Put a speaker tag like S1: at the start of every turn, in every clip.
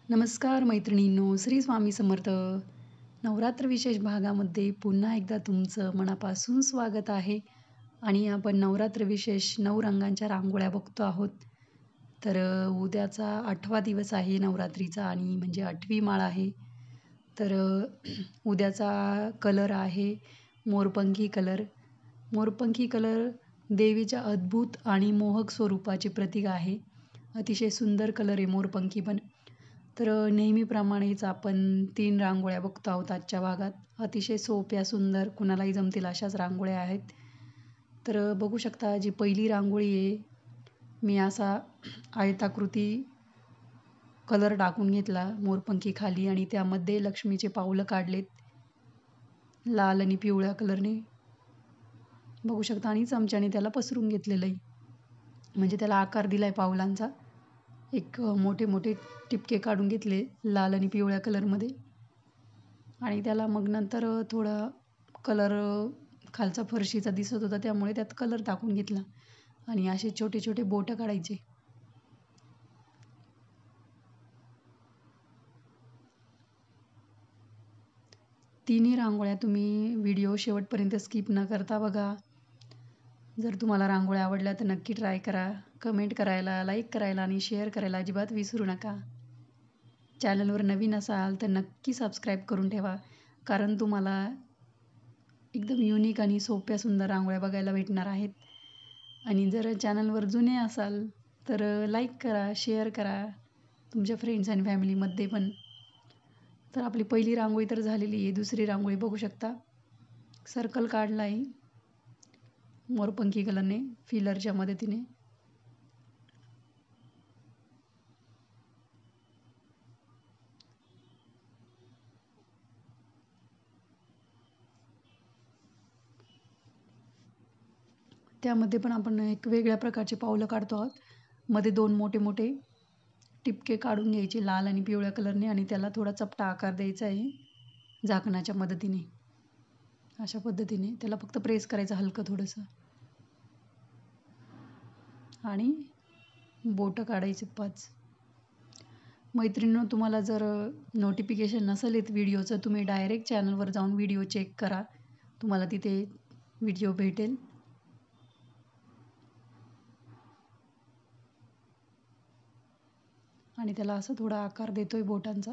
S1: नमस्कार मैत्रिणींनो, श्री स्वामी समर्थ. नवरात्र विशेष भागामध्ये पुन्हा एकदा तुमचं मनापासून स्वागत आहे आणि आपण नवरात्र विशेष 9 रंगांच्या रांगोळ्या बघतो आहोत. तर उद्याचा 8वा दिवस आहे नवरात्रीचा आणि म्हणजे 8वी माळ आहे. तर उद्याचा कलर आहे मोरपंखी कलर. मोरपंखी कलर देवीच्या अद्भुत आणि मोहक स्वरूपाचे प्रतीक आहे. अतिशय सुंदर कलर आहे मोरपंखी पण. तर नेहमीप्रमाणेच आपण 3 रांगोळ्या बघतो आहोत आजच्या भागात. अतिशय सोप्या, सुंदर, कुणालाही जमतील अशाच रांगोळ्या आहेत. तर बघू शकता जी पहिली रांगोळी आहे, मी असा आयताकृती कलर टाकून घेतला मोरपंखी खाली आणि त्यामध्ये लक्ष्मीचे पाऊलं काढलेत लाल आणि पिवळ्या कलरने. बघू शकता आणि चमच्याने त्याला पसरून घेतलेलं आहे. म्हणजे त्याला आकार दिला आहे पावलांचा. एक मोठे मोठे टिपके काढून घेतले लाल आणि पिवळ्या कलरमध्ये आणि त्याला मग नंतर थोडा कलर खालचा फरशीचा दिसत होता त्यामुळे त्यात कलर टाकून घेतला आणि असे छोटे छोटे बोटं काढायचे. तिन्ही रांगोळ्या तुम्ही व्हिडिओ शेवटपर्यंत स्किप न करता बघा. जर तुम्हाला रांगोळ्या आवडल्या तर नक्की ट्राय करा. कमेंट करायला, लाईक करायला आणि शेअर करायला अजिबात विसरू नका. चॅनलवर नवीन असाल तर नक्की सबस्क्राईब करून ठेवा, कारण तुम्हाला एकदम युनिक आणि सोप्या सुंदर रांगोळ्या बघायला भेटणार आहेत. आणि जर चॅनलवर जुने असाल तर लाईक करा, शेअर करा तुमच्या फ्रेंड्स आणि फॅमिलीमध्ये पण. तर आपली पहिली रांगोळी तर झालेली आहे. दुसरी रांगोळी बघू शकता. सर्कल काढला आहे मोरपंखी कलरने फिलरच्या मदतीने. त्यामध्ये पण आपण एक वेगळ्या प्रकारचे पावलं काढतो आहोत. मध्ये 2 मोठे मोठे टिपके काढून घ्यायचे लाल आणि पिवळ्या कलरने आणि त्याला थोडा चपटा आकार द्यायचा आहे झाकणाच्या मदतीने. अशा पद्धतीने त्याला फक्त प्रेस करायचं हलकं थोडंसं आणि बोटं काढायचे 5. मैत्रिणींनो, तुम्हाला जर नोटिफिकेशन नसेल येत व्हिडिओचं, तुम्ही डायरेक्ट चॅनलवर जाऊन व्हिडिओ चेक करा. तुम्हाला तिथे व्हिडिओ भेटेल. आणि त्याला असं थोडा आकार देतोय बोटांचा.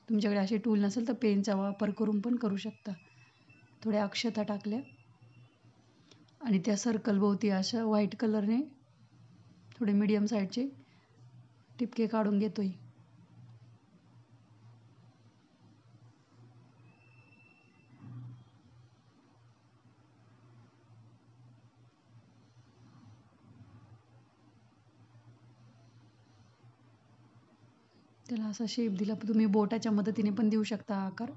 S1: तुमच्याकडे असे टूल नसेल तर पेनचा वापर करून पण करू शकता. थोड्या अक्षता टाकल्या आणि त्या सर्कलभोवती अशा व्हाईट कलरने थोडे मीडियम साईजचे टिपके काढून घेतोय. त्याला असा शेप दिला. तुम्ही बोटाच्या मदतीने पण देऊ शकता आकार.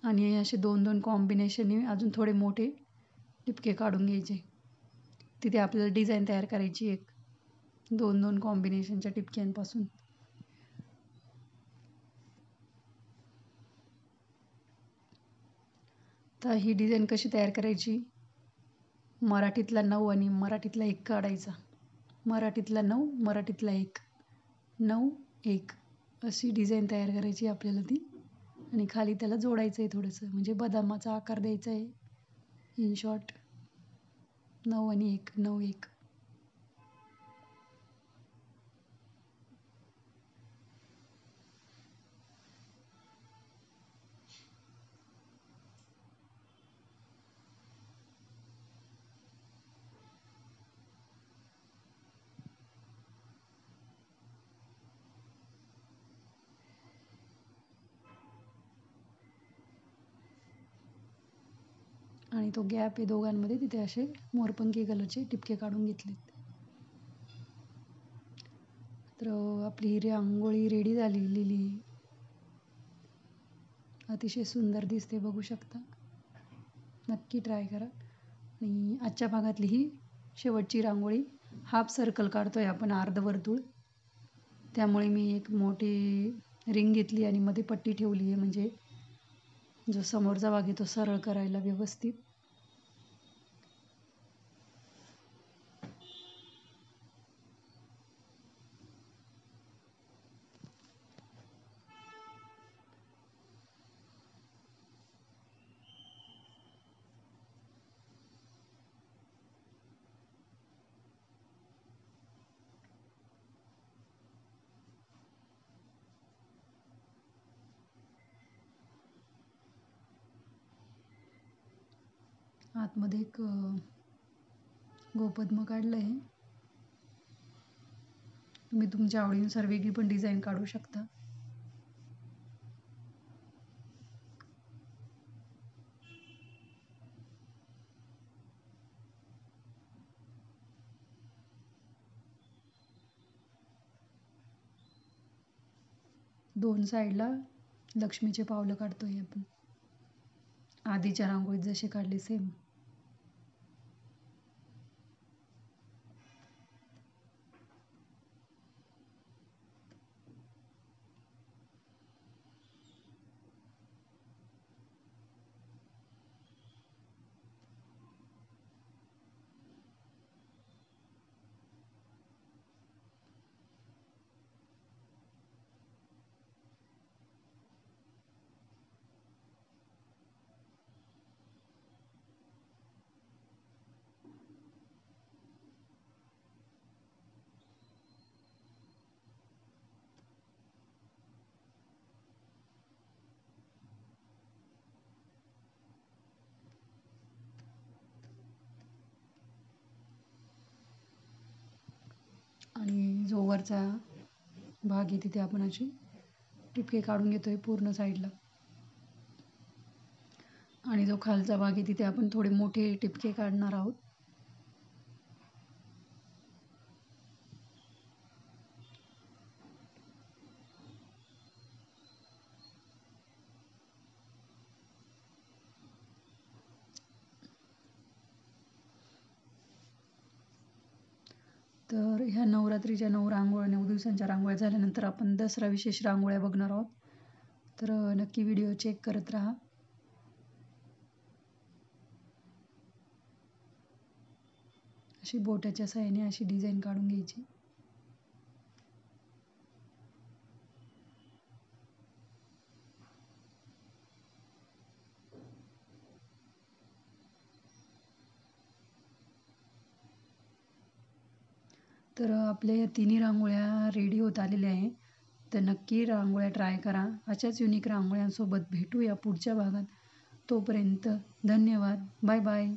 S1: आणि असे 2-2 कॉम्बिनेशनने अजून थोडे मोठे टिपके काढून घ्यायचे. तिथे आपल्याला डिझाईन तयार करायची एक 2-2 कॉम्बिनेशनच्या टिपक्यांपासून. तर ही डिझाईन कशी तयार करायची? मराठीतला 9 आणि मराठीतला 1 काढायचा. मराठीतला 9, मराठीतला 1, 9, 1 अशी डिझाईन तयार करायची आपल्याला ती. आणि खाली त्याला जोडायचं आहे थोडंसं, म्हणजे बदामाचा आकार द्यायचा आहे. इन शॉर्ट 9 आणि 1, 9, 1. आणि तो गॅप आहे दोघांमध्ये, तिथे असे मोरपंखी कलरचे टिपके काढून घेतलेत. तर आपली ही रांगोळी रेडी झालेली. अतिशय सुंदर दिसते, बघू शकता. नक्की ट्राय करा. आणि आजच्या भागातली ही शेवटची रांगोळी. हाफ सर्कल काढतोय आपण, अर्धवर्तुळ. त्यामुळे मी एक मोठी रिंग घेतली आणि मध्ये पट्टी ठेवली आहे, म्हणजे जो समोरचा भाग आहे तो सरळ करायला व्यवस्थित. आतमध्ये एक गोपद्म काढलं आहे. तुम्ही तुमच्या आवडीनुसार वेगळी पण डिझाईन काढू शकता. दोन साईडला लक्ष्मीचे पावलं काढतोय आपण, आधीच्या रांगोळीत जसे काढले सेम. आणि जो वरचा भाग आहे तिथे आपण अशी टिपके काढून घेतोय पूर्ण साईडला. आणि जो खालचा भाग आहे तिथे आपण थोडे मोठे टिपके काढणार आहोत. तर ह्या नवरात्रीच्या 9 रांगोळ्या, 9 दिवसांच्या रांगोळ्या झाल्यानंतर आपण दसरा विशेष रांगोळ्या बघणार आहोत. तर नक्की व्हिडिओ चेक करत राहा. अशी बोटाच्या साहाय्याने अशी डिझाईन काढून घ्यायची. तर आपल्या या तिन्ही रांगोळ्या रेडी होत आलेल्या आहे. तर नक्की रांगोळ्या ट्राय करा. अशाच युनिक रांगोळ्यांसोबत भेटूया पुढच्या भागात. तोपर्यंत धन्यवाद. Bye bye.